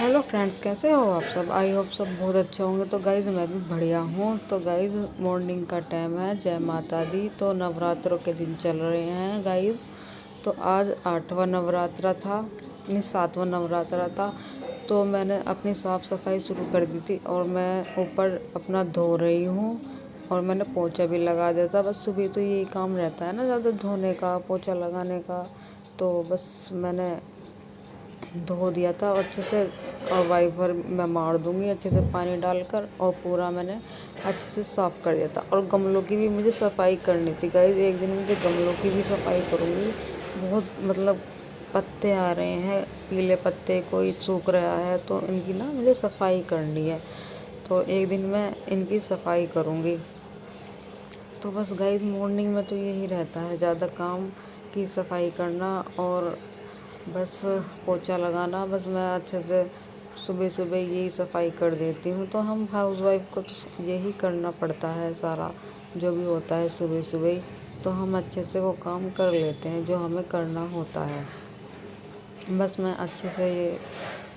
Hello friends, कैसे हो आप सब। आई होप सब बहुत अच्छे होंगे। तो गाइज़ मैं भी बढ़िया हूँ। तो गाइज़ मॉर्निंग का टाइम है। जय माता दी। तो नवरात्रों के दिन चल रहे हैं गाइज़। तो आज 8वां नवरात्रा था, नहीं 7वां नवरात्रा था। तो मैंने अपनी साफ़ सफाई शुरू कर दी थी और मैं ऊपर अपना धो रही हूँ और मैंने पोछा भी लगा दिया था। बस सुबह तो यही काम रहता है ना, ज़्यादा धोने का, पोछा लगाने का। तो बस मैंने धो दिया था और अच्छे से, और वाइपर मैं मार दूंगी अच्छे से पानी डालकर, और पूरा मैंने अच्छे से साफ़ कर दिया था। और गमलों की भी मुझे सफाई करनी थी गाइस। एक दिन मुझे गमलों की भी सफाई करूँगी। बहुत मतलब पत्ते आ रहे हैं, पीले पत्ते, कोई सूख रहा है, तो इनकी ना मुझे सफाई करनी है। तो एक दिन मैं इनकी सफाई करूँगी। तो बस गाइस मॉर्निंग में तो यही रहता है, ज़्यादा काम की सफाई करना और बस पोछा लगाना। बस मैं अच्छे से सुबह सुबह यही सफाई कर देती हूँ। तो हम हाउसवाइफ को तो यही करना पड़ता है, सारा जो भी होता है सुबह सुबह। तो हम अच्छे से वो काम कर लेते हैं जो हमें करना होता है। बस मैं अच्छे से ये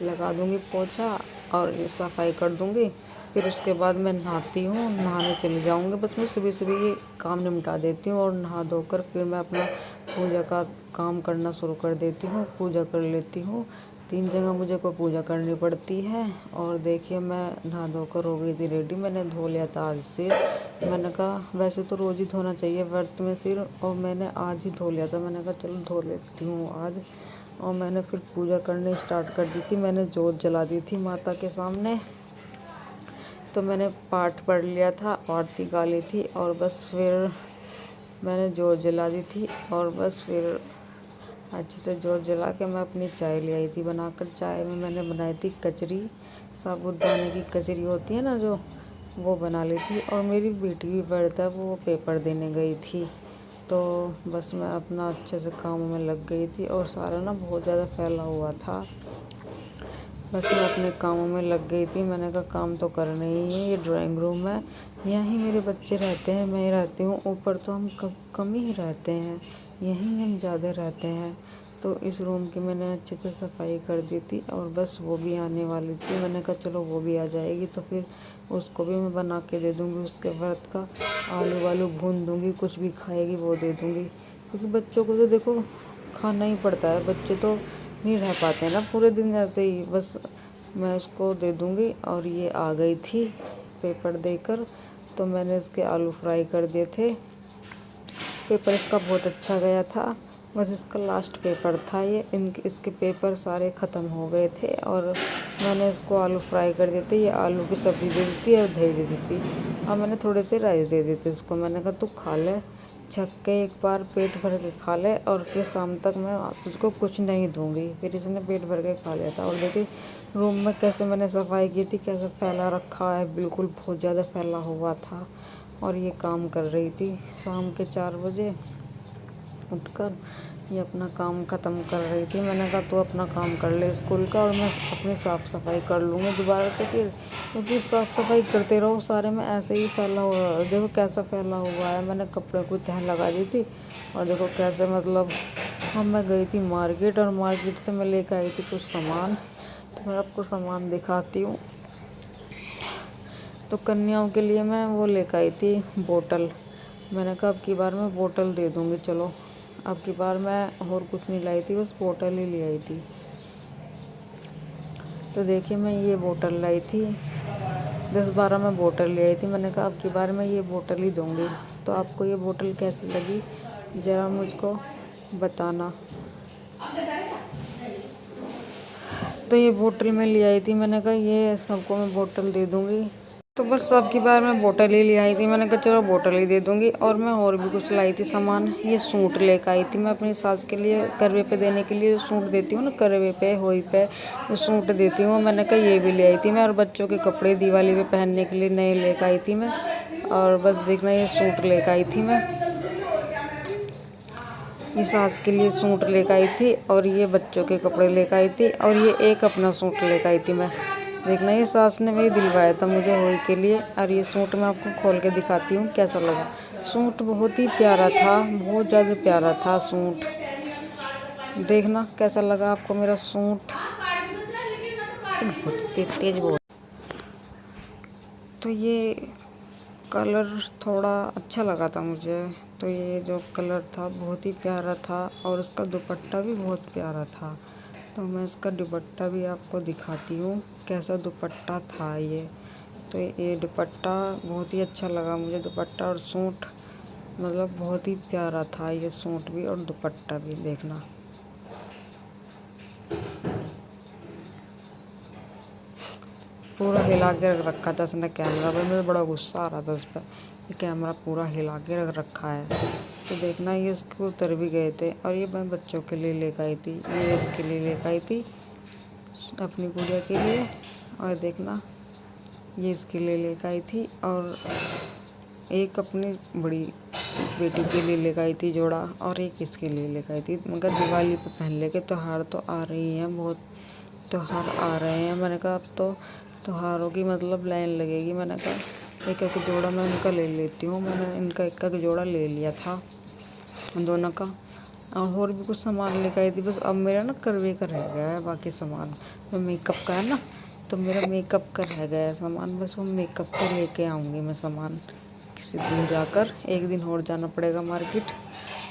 लगा दूँगी पोछा और ये सफाई कर दूँगी। फिर उसके बाद मैं नहाती हूँ, नहाने चली जाऊँगी। बस मैं सुबह सुबह ये काम निपटा देती हूँ और नहा धोकर फिर मैं अपना पूजा का काम करना शुरू कर देती हूँ। पूजा कर लेती हूँ। 3 जगह मुझे को पूजा करनी पड़ती है। और देखिए मैं नहा धोकर हो गई थी रेडी। मैंने धो लिया था आज सिर। मैंने कहा वैसे तो रोज़ ही धोना चाहिए व्रत में सिर, और मैंने आज ही धो लिया था। मैंने कहा चलो धो लेती हूँ आज। और मैंने फिर पूजा करनी स्टार्ट कर दी थी। मैंने जोत जला दी थी माता के सामने। तो मैंने पाठ पढ़ लिया था, आरती गा ली थी, और बस फिर मैंने जोत जला दी थी। और बस फिर अच्छे से जोत जला के मैं अपनी चाय ले आई थी बनाकर। चाय में मैंने बनाई थी कचरी, साबूदाने की कचरी होती है ना जो, वो बना ली थी। और मेरी बेटी भी पढ़ता है, वो पेपर देने गई थी। तो बस मैं अपना अच्छे से काम में लग गई थी और सारा ना बहुत ज़्यादा फैला हुआ था। बस मैं अपने कामों में लग गई थी। मैंने कहा काम तो करना ही है। ये ड्राइंग रूम है, यहीं मेरे बच्चे रहते हैं, मैं रहती हूँ। ऊपर तो हम कम ही रहते हैं, यहीं हम ज़्यादा रहते हैं। तो इस रूम की मैंने अच्छे से सफाई कर दी थी। और बस वो भी आने वाली थी। मैंने कहा चलो वो भी आ जाएगी तो फिर उसको भी मैं बना के दे दूँगी। उसके व्रत का आलू वालू भून दूँगी, कुछ भी खाएगी वो दे दूँगी। क्योंकि बच्चों को तो देखो खाना ही पड़ता है, बच्चे तो नहीं रह पाते हैं ना पूरे दिन ऐसे ही। बस मैं उसको दे दूँगी। और ये आ गई थी पेपर देकर। तो मैंने इसके आलू फ्राई कर दिए थे। पेपर इसका बहुत अच्छा गया था। बस इसका लास्ट पेपर था ये। इसके पेपर सारे ख़त्म हो गए थे और मैंने इसको आलू फ्राई कर दिए थे। ये आलू की सब्ज़ी दे दी थी और दही दे दी थी, और मैंने थोड़े से राइस दे दिए थे इसको। मैंने कहा तू खा ले, छक के एक बार पेट भर के खा ले, और फिर शाम तक मैं तुझको कुछ नहीं दूँगी। फिर इसने पेट भर के खा लिया था। और देखिए रूम में कैसे मैंने सफाई की थी, कैसे फैला रखा है, बिल्कुल बहुत ज़्यादा फैला हुआ था। और ये काम कर रही थी शाम के 4 बजे उठकर, ये अपना काम ख़त्म कर रही थी। मैंने कहा तू अपना काम कर ले स्कूल का, और मैं अपनी साफ़ सफाई कर लूँगी दोबारा से फिर। क्योंकि साफ़ सफाई करते रहो सारे में ऐसे ही फैला हुआ है। देखो कैसा फैला हुआ है। मैंने कपड़े को तह लगा दी थी और देखो कैसे, मतलब हम मैं गई थी मार्केट, और मार्केट से मैं लेकर आई थी कुछ सामान। तो मैं आपको सामान दिखाती हूँ। तो कन्याओं के लिए मैं वो लेकर आई थी बोतल। मैंने कहा अब की बार मैं बोतल दे दूँगी। चलो अब की बार मैं और कुछ नहीं लाई थी, बस बोतल ही ले आई थी। तो देखिए मैं ये बोतल लाई थी, 10-12 मैं बोतल ले आई थी। मैंने कहा अब की बार मैं ये बोतल ही दूँगी। तो आपको ये बोतल कैसी लगी ज़रा मुझको बताना। तो ये बोतल मैं ले आई थी। मैंने कहा ये सबको मैं बोतल दे दूँगी। तो बस अब की बार मैं बोतल ही ले आई थी। मैंने कहा चलो बोतल ही दे दूँगी। और मैं और भी कुछ लाई थी सामान। ये सूट लेकर आई थी मैं अपनी सास के लिए, करवे पे देने के लिए। सूट देती हूँ ना करवे पे, होई पे, वो सूट देती हूँ। मैंने कहा ये भी ले आई थी मैं। और बच्चों के कपड़े दिवाली पे पहनने के लिए नए लेकर आई थी मैं। और बस देखना ये सूट लेकर आई थी मैं, ये सास के लिए सूट लेकर आई थी, और ये बच्चों के कपड़े लेकर आई थी, और ये एक अपना सूट लेकर आई थी मैं। देखना ये सास ने मेरी दिलवाया था मुझे होली के लिए। और ये सूट मैं आपको खोल के दिखाती हूँ कैसा लगा। सूट बहुत ही प्यारा था, बहुत ज़्यादा प्यारा था सूट। देखना कैसा लगा आपको मेरा सूट। लेकिन बहुत तेज तेज बहुत। तो ये कलर थोड़ा अच्छा लगा था मुझे। तो ये जो कलर था बहुत ही प्यारा था और उसका दुपट्टा भी बहुत प्यारा था। तो मैं इसका दुपट्टा भी आपको दिखाती हूँ कैसा दुपट्टा था ये। तो ये दुपट्टा बहुत ही अच्छा लगा मुझे। दुपट्टा और सूट मतलब बहुत ही प्यारा था ये सूट भी और दुपट्टा भी। देखना पूरा हिला के रख रखा था इसने कैमरा पर। मुझे बड़ा गुस्सा आ रहा था उस पर। ये कैमरा पूरा हिला के रख रखा है। तो देखना ये इसके उतर भी गए थे। और ये मैं बच्चों के लिए लेकर आई थी। ये इसके लिए लेकर आई थी अपनी गुड़िया के लिए। और देखना ये इसके लिए लेकर आई थी और एक अपनी बड़ी बेटी के लिए लेकर आई थी जोड़ा और एक इसके लिए लेकर आई थी। मगर दिवाली पे पहन लेके। त्योहार तो आ रही हैं, बहुत त्योहार आ रहे हैं। मैंने कहा अब तो त्योहारों की मतलब लाइन लगेगी। मैंने कहा एक एक जोड़ा मैं उनका ले लेती हूँ। मैंने इनका एक एक जोड़ा ले लिया था दोनों का। और भी कुछ सामान लेकर आई थी। बस अब मेरा ना करवे का रह गया है बाकी सामान। तो मेकअप का है ना, तो मेरा मेकअप का रह गया है सामान। बस वो मेकअप का लेके आऊँगी मैं सामान किसी दिन जाकर। एक दिन और जाना पड़ेगा मार्केट।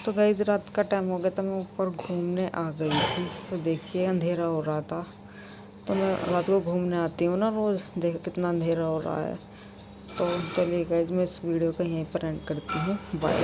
तो गाइस रात का टाइम हो गया था, मैं ऊपर घूमने आ गई थी। तो देखिए अंधेरा हो रहा था। तो मैं रात को घूमने आती हूँ ना रोज़। देख कितना अंधेरा हो रहा है। तो चलिए गाइस मैं इस वीडियो को यहीं पर एंड करती हूँ। बाय।